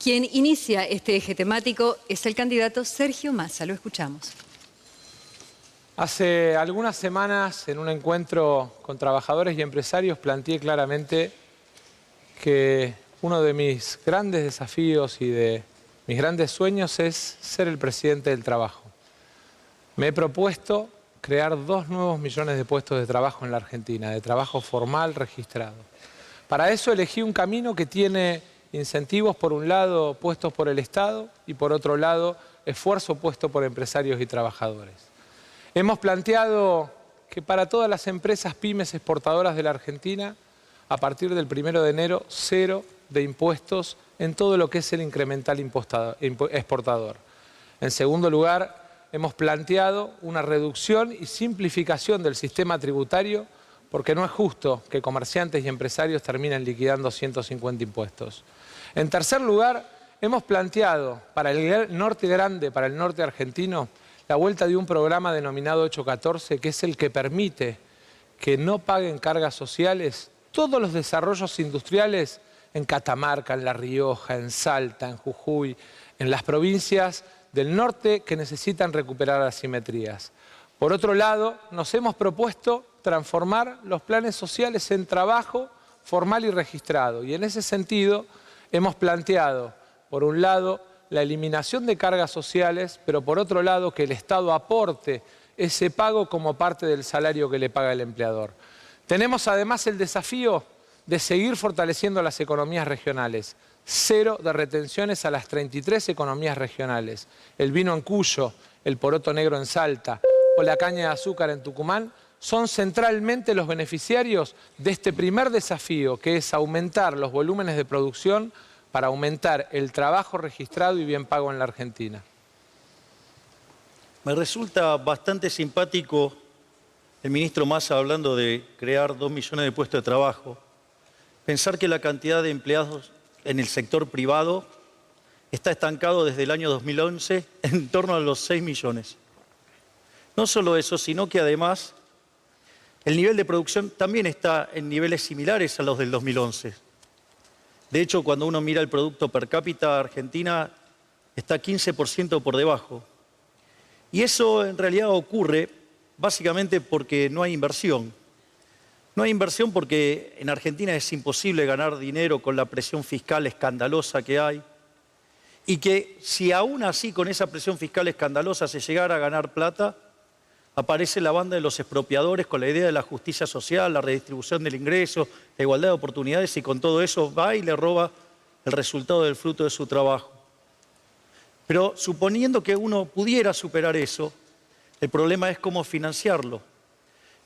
Quien inicia este eje temático es el candidato Sergio Massa. Lo escuchamos. Hace algunas semanas, en un encuentro con trabajadores y empresarios, planteé claramente que uno de mis grandes desafíos y de mis grandes sueños es ser el presidente del trabajo. Me he propuesto crear 2 nuevos millones de puestos de trabajo en la Argentina, de trabajo formal registrado. Para eso elegí un camino que tiene incentivos, por un lado, puestos por el Estado y por otro lado, esfuerzo puesto por empresarios y trabajadores. Hemos planteado que para todas las empresas pymes exportadoras de la Argentina, a partir del 1 de enero, 0 de impuestos en todo lo que es el incremental exportador. En segundo lugar, hemos planteado una reducción y simplificación del sistema tributario, porque no es justo que comerciantes y empresarios terminen liquidando 150 impuestos. En tercer lugar, hemos planteado para el norte grande, para el norte argentino, la vuelta de un programa denominado 814, que es el que permite que no paguen cargas sociales todos los desarrollos industriales en Catamarca, en La Rioja, en Salta, en Jujuy, en las provincias del norte que necesitan recuperar asimetrías. Por otro lado, nos hemos propuesto transformar los planes sociales en trabajo formal y registrado. Y en ese sentido hemos planteado, por un lado, la eliminación de cargas sociales, pero por otro lado que el Estado aporte ese pago como parte del salario que le paga el empleador. Tenemos además el desafío de seguir fortaleciendo las economías regionales. 0 de retenciones a las 33 economías regionales. El vino en Cuyo, el poroto negro en Salta o la caña de azúcar en Tucumán son centralmente los beneficiarios de este primer desafío, que es aumentar los volúmenes de producción para aumentar el trabajo registrado y bien pago en la Argentina. Me resulta bastante simpático el ministro Massa hablando de crear 2 millones de puestos de trabajo. Pensar que la cantidad de empleados en el sector privado está estancado desde el año 2011 en torno a los 6 millones. No solo eso, sino que además el nivel de producción también está en niveles similares a los del 2011. De hecho, cuando uno mira el producto per cápita, Argentina está 15% por debajo. Y eso en realidad ocurre básicamente porque no hay inversión. No hay inversión porque en Argentina es imposible ganar dinero con la presión fiscal escandalosa que hay. Y que si aún así con esa presión fiscal escandalosa se llegara a ganar plata, aparece la banda de los expropiadores con la idea de la justicia social, la redistribución del ingreso, la igualdad de oportunidades y con todo eso va y le roba el resultado del fruto de su trabajo. Pero suponiendo que uno pudiera superar eso, el problema es cómo financiarlo.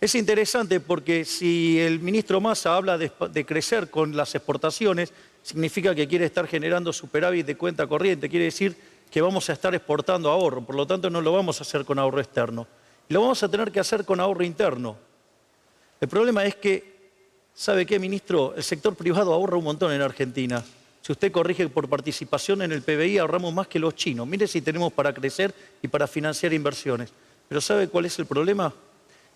Es interesante porque si el ministro Massa habla de crecer con las exportaciones, significa que quiere estar generando superávit de cuenta corriente, quiere decir que vamos a estar exportando ahorro, por lo tanto no lo vamos a hacer con ahorro externo. Lo vamos a tener que hacer con ahorro interno. El problema es que, ¿sabe qué, ministro? El sector privado ahorra un montón en Argentina. Si usted corrige por participación en el PBI, ahorramos más que los chinos. Mire si tenemos para crecer y para financiar inversiones. Pero ¿sabe cuál es el problema?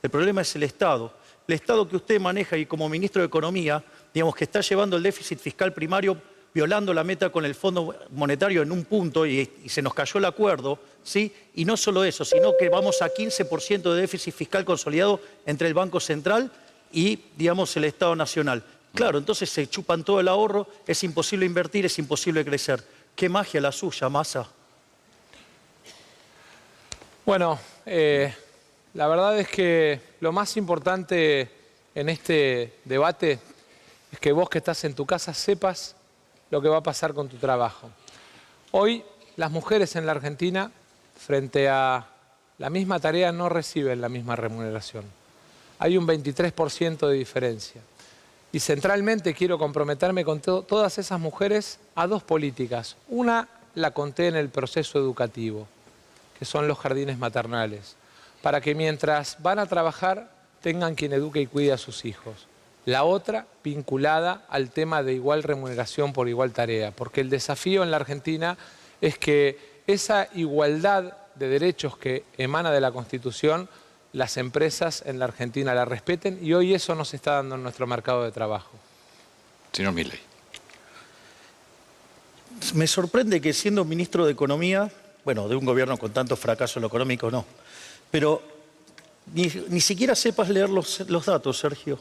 El problema es el Estado. El Estado que usted maneja y como ministro de Economía, digamos que está llevando el déficit fiscal primario, violando la meta con el Fondo Monetario en un punto y se nos cayó el acuerdo, ¿sí? Y no solo eso, sino que vamos a 15% de déficit fiscal consolidado entre el Banco Central y, digamos, el Estado Nacional. Claro, entonces se chupan todo el ahorro, es imposible invertir, es imposible crecer. ¿Qué magia la suya, Massa? Bueno, la verdad es que lo más importante en este debate es que vos que estás en tu casa sepas lo que va a pasar con tu trabajo. Hoy las mujeres en la Argentina, frente a la misma tarea, no reciben la misma remuneración. Hay un 23% de diferencia. Y centralmente quiero comprometerme con todas esas mujeres a 2 políticas. Una la conté en el proceso educativo, que son los jardines maternales, para que mientras van a trabajar tengan quien eduque y cuide a sus hijos. La otra vinculada al tema de igual remuneración por igual tarea, porque el desafío en la Argentina es que esa igualdad de derechos que emana de la Constitución, las empresas en la Argentina la respeten y hoy eso no se está dando en nuestro mercado de trabajo. Señor Milei. Me sorprende que siendo ministro de Economía, bueno, de un gobierno con tantos fracasos en lo económico, no, pero ni siquiera sepas leer los datos, Sergio.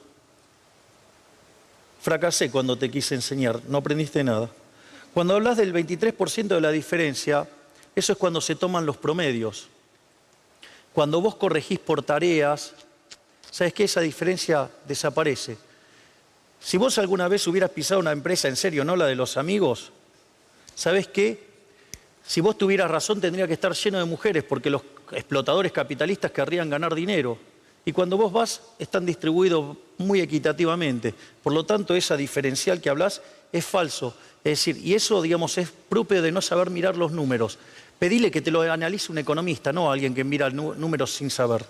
Fracasé cuando te quise enseñar, no aprendiste nada. Cuando hablas del 23% de la diferencia, eso es cuando se toman los promedios. Cuando vos corregís por tareas, ¿sabes qué? Esa diferencia desaparece. Si vos alguna vez hubieras pisado una empresa en serio, no la de los amigos, ¿sabes qué? Si vos tuvieras razón tendría que estar lleno de mujeres porque los explotadores capitalistas querrían ganar dinero. Y cuando vos vas, están distribuidos muy equitativamente. Por lo tanto, esa diferencial que hablas es falso. Es decir, y eso, digamos, es propio de no saber mirar los números. Pedile que te lo analice un economista, no alguien que mira números sin saber.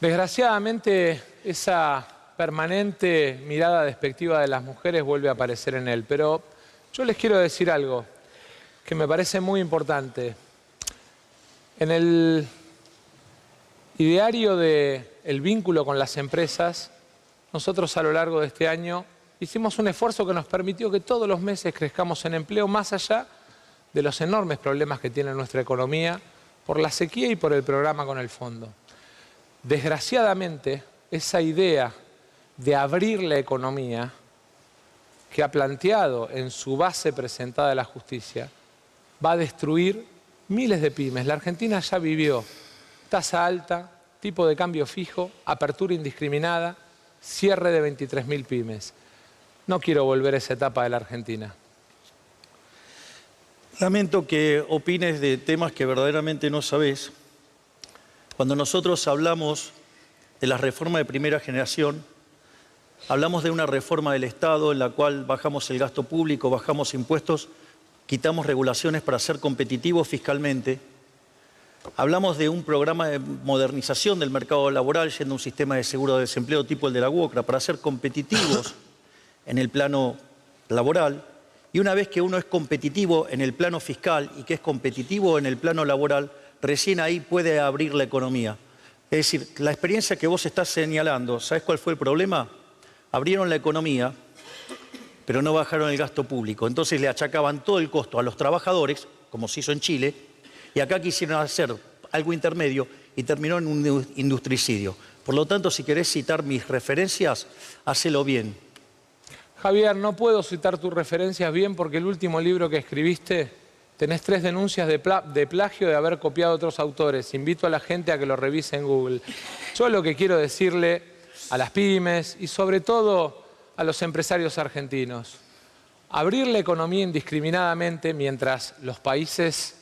Desgraciadamente, esa permanente mirada despectiva de las mujeres vuelve a aparecer en él. Pero yo les quiero decir algo que me parece muy importante. En el ideario del vínculo con las empresas, nosotros a lo largo de este año hicimos un esfuerzo que nos permitió que todos los meses crezcamos en empleo más allá de los enormes problemas que tiene nuestra economía por la sequía y por el programa con el fondo. Desgraciadamente, esa idea de abrir la economía que ha planteado en su base presentada la justicia va a destruir miles de pymes. La Argentina ya vivió tasa alta, tipo de cambio fijo, apertura indiscriminada, cierre de 23.000 pymes. No quiero volver a esa etapa de la Argentina. Lamento que opines de temas que verdaderamente no sabés. Cuando nosotros hablamos de la reforma de primera generación, hablamos de una reforma del Estado en la cual bajamos el gasto público, bajamos impuestos, quitamos regulaciones para ser competitivos fiscalmente. Hablamos de un programa de modernización del mercado laboral, yendo a un sistema de seguro de desempleo tipo el de la UOCRA, para ser competitivos en el plano laboral. Y una vez que uno es competitivo en el plano fiscal y que es competitivo en el plano laboral, recién ahí puede abrir la economía. Es decir, la experiencia que vos estás señalando, ¿sabés cuál fue el problema? Abrieron la economía, pero no bajaron el gasto público. Entonces le achacaban todo el costo a los trabajadores, como se hizo en Chile, y acá quisieron hacer algo intermedio y terminó en un industricidio. Por lo tanto, si querés citar mis referencias, hacelo bien. Javier, no puedo citar tus referencias bien porque el último libro que escribiste tenés 3 denuncias de plagio de haber copiado a otros autores. Invito a la gente a que lo revise en Google. Yo lo que quiero decirle a las pymes y sobre todo a los empresarios argentinos, abrir la economía indiscriminadamente mientras los países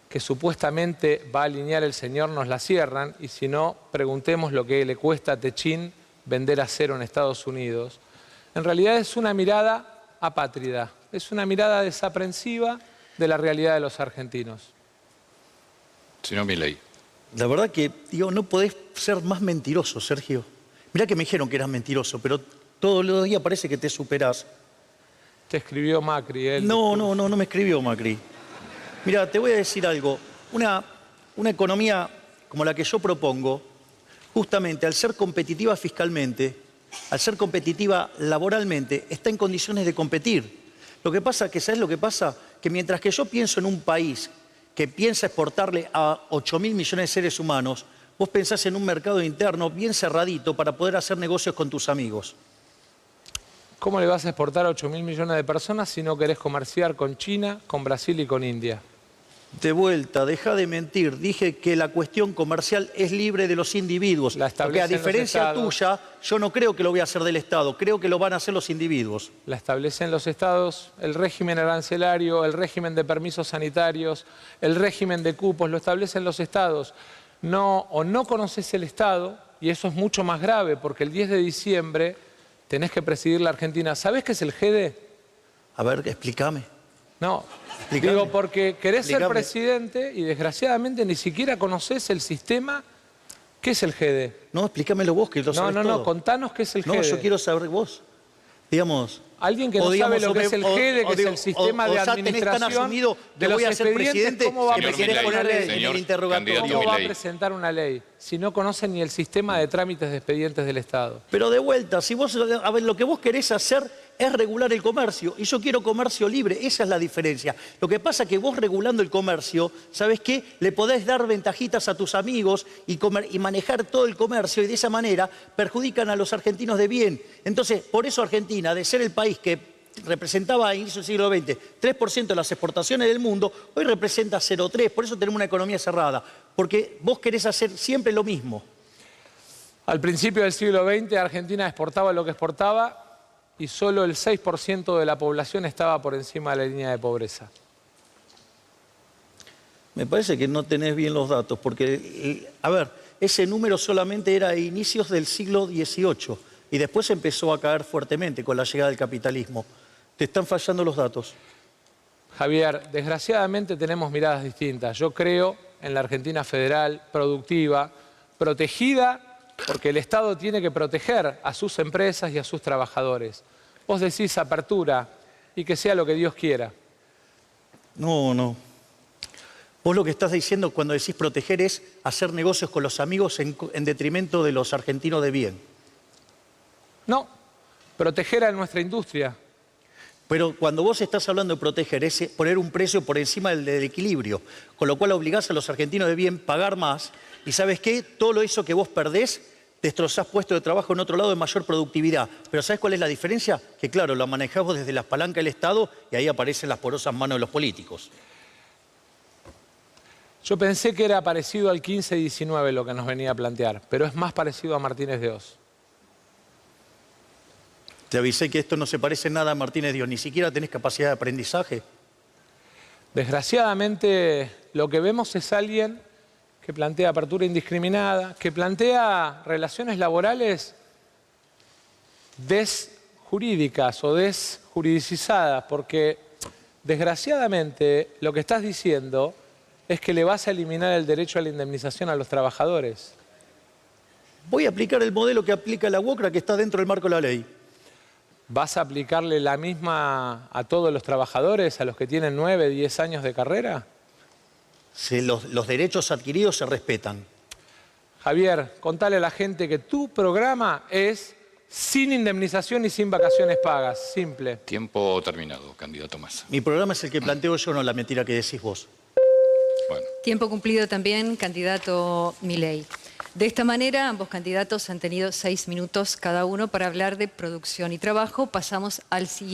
que supuestamente va a alinear el señor nos la cierran, y si no, preguntemos lo que le cuesta a Techín vender acero en Estados Unidos. En realidad es una mirada apátrida, es una mirada desaprensiva de la realidad de los argentinos. Señor Milei. La verdad que, digo, no podés ser más mentiroso, Sergio. Mirá que me dijeron que eras mentiroso, pero todos los días parece que te superás. Te escribió Macri, él. No me escribió Macri. Mira, te voy a decir algo. Una economía como la que yo propongo, justamente al ser competitiva fiscalmente, al ser competitiva laboralmente, está en condiciones de competir. Lo que pasa que, ¿sabes lo que pasa? Que mientras que yo pienso en un país que piensa exportarle a 8.000 millones de seres humanos, vos pensás en un mercado interno bien cerradito para poder hacer negocios con tus amigos. ¿Cómo le vas a exportar a 8.000 millones de personas si no querés comerciar con China, con Brasil y con India? De vuelta, deja de mentir. Dije que la cuestión comercial es libre de los individuos. Porque a diferencia tuya, yo no creo que lo voy a hacer del Estado. Creo que lo van a hacer los individuos. La establecen los estados, el régimen arancelario, el régimen de permisos sanitarios, el régimen de cupos, lo establecen los estados. No conoces el Estado, y eso es mucho más grave, porque el 10 de diciembre tenés que presidir la Argentina. ¿Sabés qué es el GEDE? A ver, explícame. No, Explícame. digo porque querés ser presidente y desgraciadamente ni siquiera conocés el sistema. ¿Qué es el GEDE? No, explícamelo vos, que lo sabés todo. No, contanos qué es el GEDE. No, yo quiero saber vos. Digamos... Alguien que no sabe lo que es el GEDE, que es el sistema de administración de los expedientes, ¿cómo va a presentar una ley si no conoce ni el sistema de trámites de expedientes del Estado? Pero de vuelta, si vos, a ver, lo que vos querés hacer es regular el comercio, y yo quiero comercio libre, esa es la diferencia. Lo que pasa es que vos regulando el comercio, ¿sabés qué? Le podés dar ventajitas a tus amigos y manejar todo el comercio, y de esa manera perjudican a los argentinos de bien. Entonces, por eso Argentina, de ser el país que representaba a inicios del siglo XX 3% de las exportaciones del mundo, hoy representa 0,3%, por eso tenemos una economía cerrada, porque vos querés hacer siempre lo mismo. Al principio del siglo XX, Argentina exportaba lo que exportaba y solo el 6% de la población estaba por encima de la línea de pobreza. Me parece que no tenés bien los datos, porque, a ver, ese número solamente era a inicios del siglo XVIII y después empezó a caer fuertemente con la llegada del capitalismo. Te están fallando los datos. Javier, desgraciadamente tenemos miradas distintas. Yo creo en la Argentina federal, productiva, protegida, porque el Estado tiene que proteger a sus empresas y a sus trabajadores. Vos decís apertura y que sea lo que Dios quiera. No. Vos lo que estás diciendo cuando decís proteger es hacer negocios con los amigos en detrimento de los argentinos de bien. No, proteger a nuestra industria. Pero cuando vos estás hablando de proteger, es poner un precio por encima del equilibrio, con lo cual obligás a los argentinos de bien a pagar más. Y ¿sabes qué? Todo eso que vos perdés, destrozás puestos de trabajo en otro lado de mayor productividad. Pero ¿sabes cuál es la diferencia? Que claro, lo manejamos desde las palancas del Estado y ahí aparecen las porosas manos de los políticos. Yo pensé que era parecido al 15-19 lo que nos venía a plantear, pero es más parecido a Martínez de Oz. Te avisé que esto no se parece nada a Martínez de Oz, ni siquiera tenés capacidad de aprendizaje. Desgraciadamente, lo que vemos es alguien que plantea apertura indiscriminada, que plantea relaciones laborales desjurídicas o desjuridicizadas, porque desgraciadamente lo que estás diciendo es que le vas a eliminar el derecho a la indemnización a los trabajadores. Voy a aplicar el modelo que aplica la UOCRA, que está dentro del marco de la ley. ¿Vas a aplicarle la misma a todos los trabajadores, a los que tienen 9, 10 años de carrera? Los derechos adquiridos se respetan. Javier, contale a la gente que tu programa es sin indemnización y sin vacaciones pagas, simple. Tiempo terminado, candidato Massa. Mi programa es el que planteo yo, no la mentira que decís vos. Bueno. Tiempo cumplido también, candidato Milei. De esta manera, ambos candidatos han tenido 6 minutos cada uno para hablar de producción y trabajo. Pasamos al siguiente.